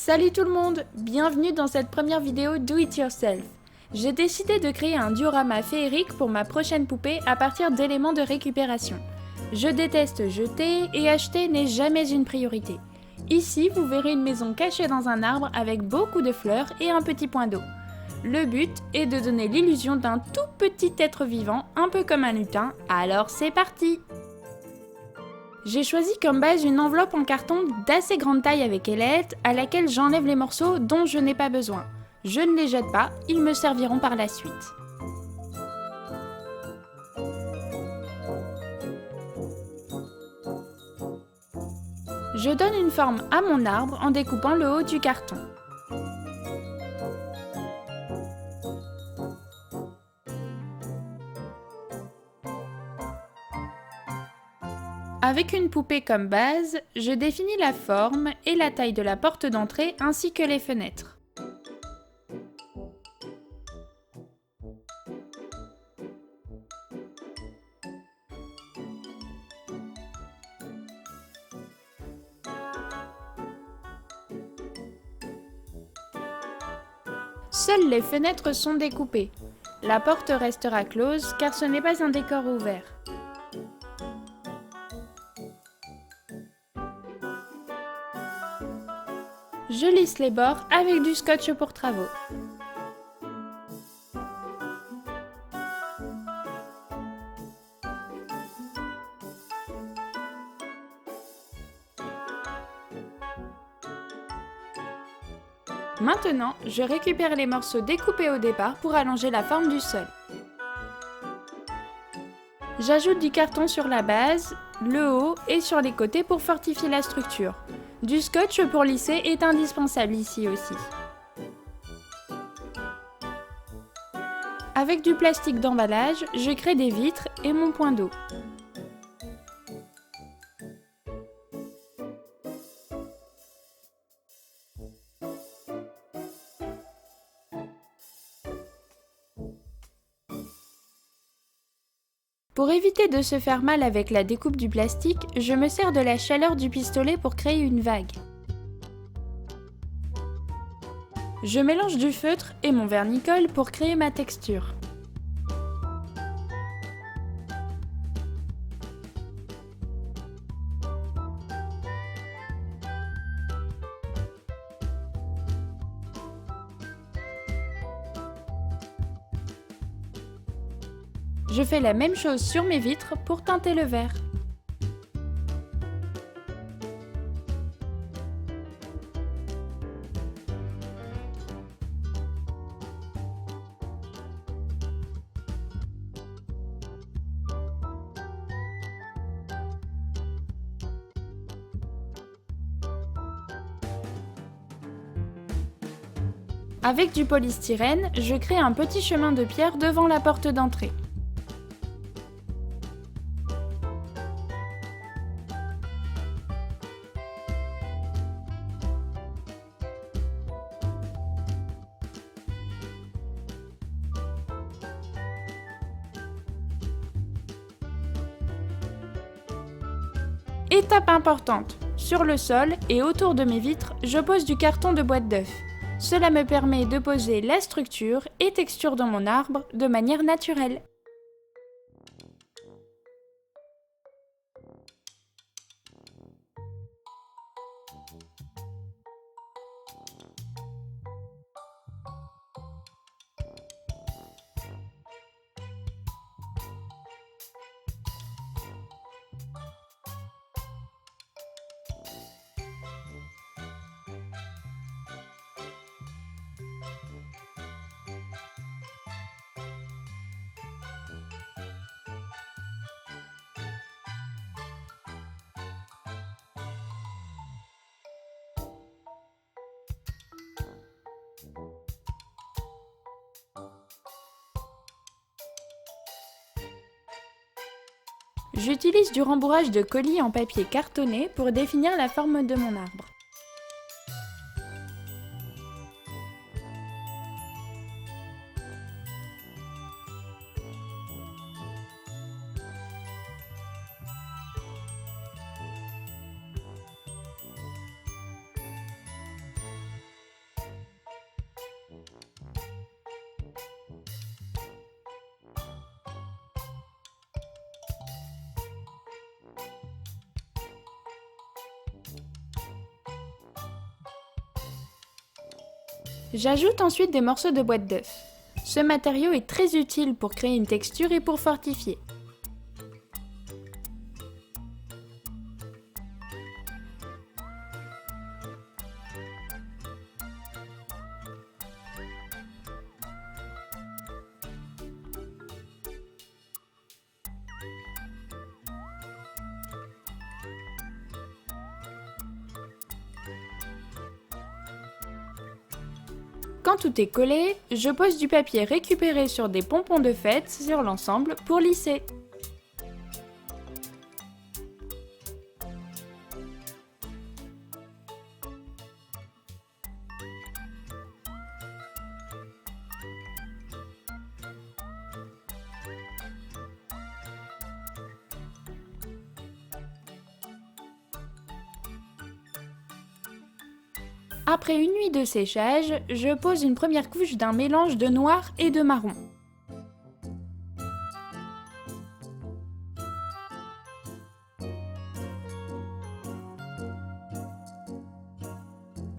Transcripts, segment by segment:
Salut tout le monde, bienvenue dans cette première vidéo Do It Yourself. J'ai décidé de créer un diorama féerique pour ma prochaine poupée à partir d'éléments de récupération. Je déteste jeter et acheter n'est jamais une priorité. Ici, vous verrez une maison cachée dans un arbre avec beaucoup de fleurs et un petit point d'eau. Le but est de donner l'illusion d'un tout petit être vivant, un peu comme un lutin, alors c'est parti! J'ai choisi comme base une enveloppe en carton d'assez grande taille avec ailette à laquelle j'enlève les morceaux dont je n'ai pas besoin. Je ne les jette pas, ils me serviront par la suite. Je donne une forme à mon arbre en découpant le haut du carton. Avec une poupée comme base, je définis la forme et la taille de la porte d'entrée ainsi que les fenêtres. Seules les fenêtres sont découpées. La porte restera close car ce n'est pas un décor ouvert. Je lisse les bords avec du scotch pour travaux. Maintenant, je récupère les morceaux découpés au départ pour allonger la forme du sol. J'ajoute du carton sur la base, le haut et sur les côtés pour fortifier la structure. Du scotch pour lisser est indispensable ici aussi. Avec du plastique d'emballage, je crée des vitres et mon point d'eau. Pour éviter de se faire mal avec la découpe du plastique, je me sers de la chaleur du pistolet pour créer une vague. Je mélange du feutre et mon vernis-colle pour créer ma texture. Je fais la même chose sur mes vitres pour teinter le verre. Avec du polystyrène, je crée un petit chemin de pierre devant la porte d'entrée. Étape importante, sur le sol et autour de mes vitres, je pose du carton de boîte d'œufs. Cela me permet de poser la structure et texture de mon arbre de manière naturelle. J'utilise du rembourrage de colis en papier cartonné pour définir la forme de mon arbre. J'ajoute ensuite des morceaux de boîte d'œufs. Ce matériau est très utile pour créer une texture et pour fortifier. Quand tout est collé, je pose du papier récupéré sur des pompons de fête sur l'ensemble pour lisser. Après une nuit de séchage, je pose une première couche d'un mélange de noir et de marron.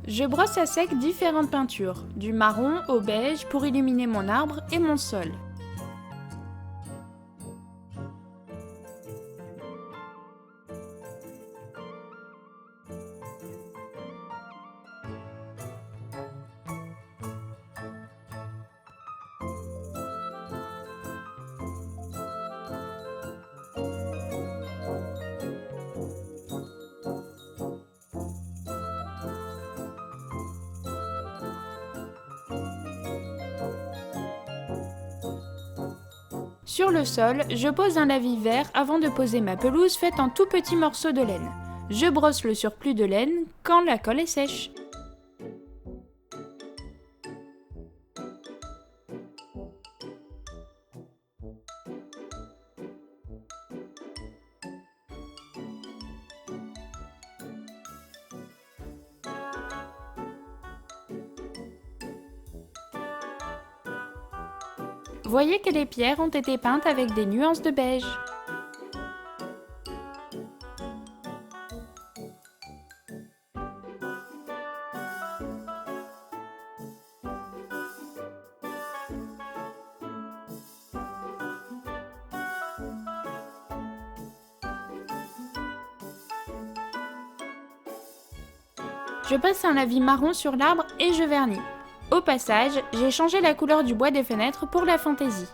Je brosse à sec différentes peintures, du marron au beige pour illuminer mon arbre et mon sol. Sur le sol, je pose un lavis vert avant de poser ma pelouse faite en tout petits morceaux de laine. Je brosse le surplus de laine quand la colle est sèche. Voyez que les pierres ont été peintes avec des nuances de beige. Je passe un lavis marron sur l'arbre et je vernis. Au passage, j'ai changé la couleur du bois des fenêtres pour la fantaisie.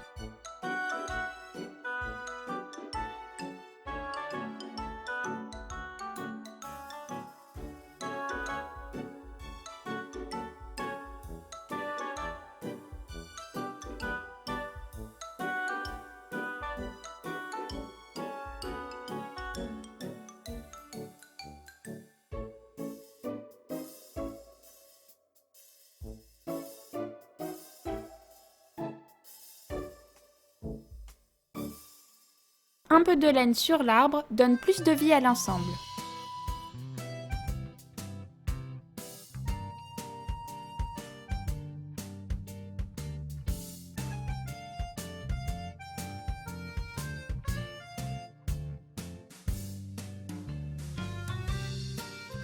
Un peu de laine sur l'arbre donne plus de vie à l'ensemble.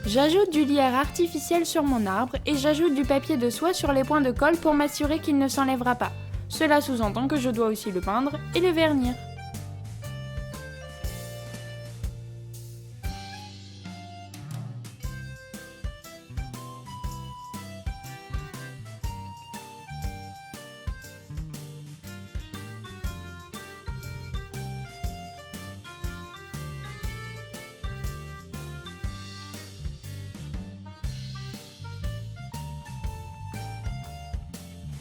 J'ajoute du lierre artificiel sur mon arbre et j'ajoute du papier de soie sur les points de colle pour m'assurer qu'il ne s'enlèvera pas. Cela sous-entend que je dois aussi le peindre et le vernir.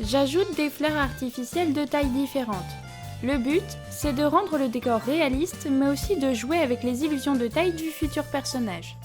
J'ajoute des fleurs artificielles de tailles différentes. Le but, c'est de rendre le décor réaliste, mais aussi de jouer avec les illusions de taille du futur personnage.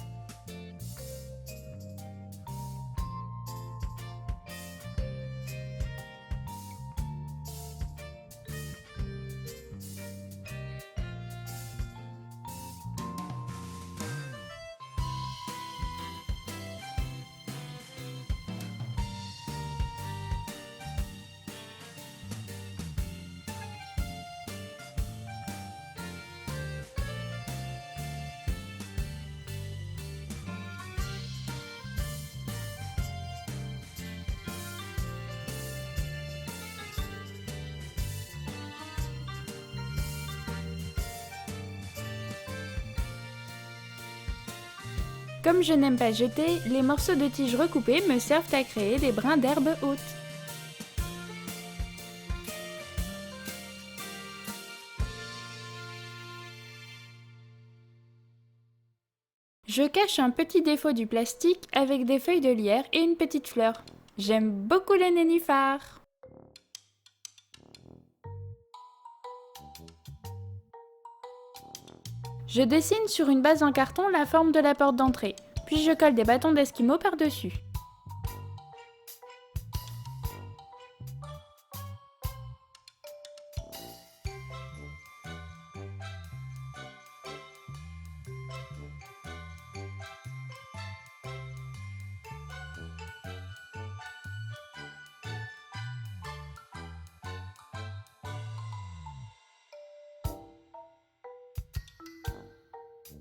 Comme je n'aime pas jeter, les morceaux de tiges recoupés me servent à créer des brins d'herbe haute. Je cache un petit défaut du plastique avec des feuilles de lierre et une petite fleur. J'aime beaucoup les nénuphars. Je dessine sur une base en carton la forme de la porte d'entrée, puis je colle des bâtons d'esquimaux par-dessus.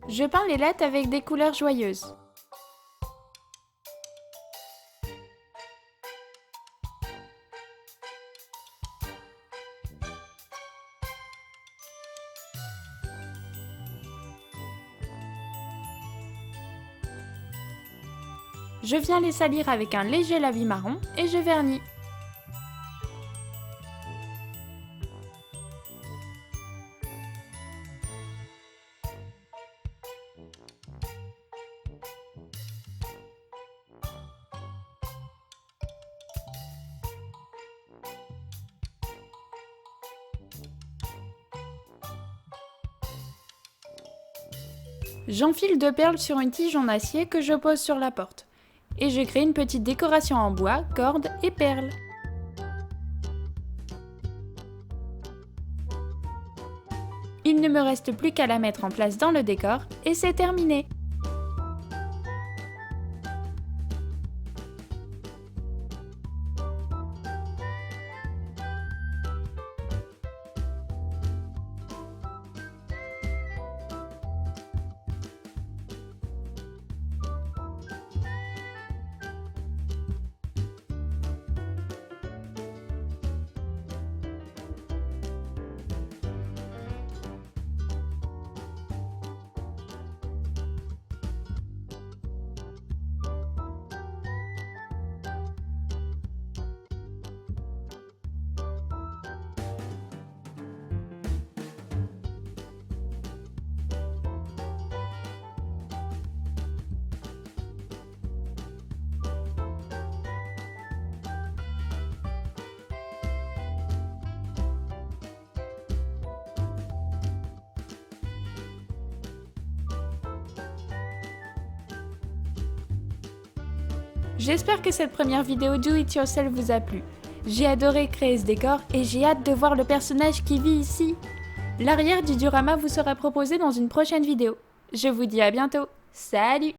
Je peins les lattes avec des couleurs joyeuses. Je viens les salir avec un léger lavis marron et je vernis. J'enfile 2 perles sur une tige en acier que je pose sur la porte. Et je crée une petite décoration en bois, cordes et perles. Il ne me reste plus qu'à la mettre en place dans le décor et c'est terminé. J'espère que cette première vidéo Do It Yourself vous a plu. J'ai adoré créer ce décor et j'ai hâte de voir le personnage qui vit ici. L'arrière du diorama vous sera proposé dans une prochaine vidéo. Je vous dis à bientôt. Salut!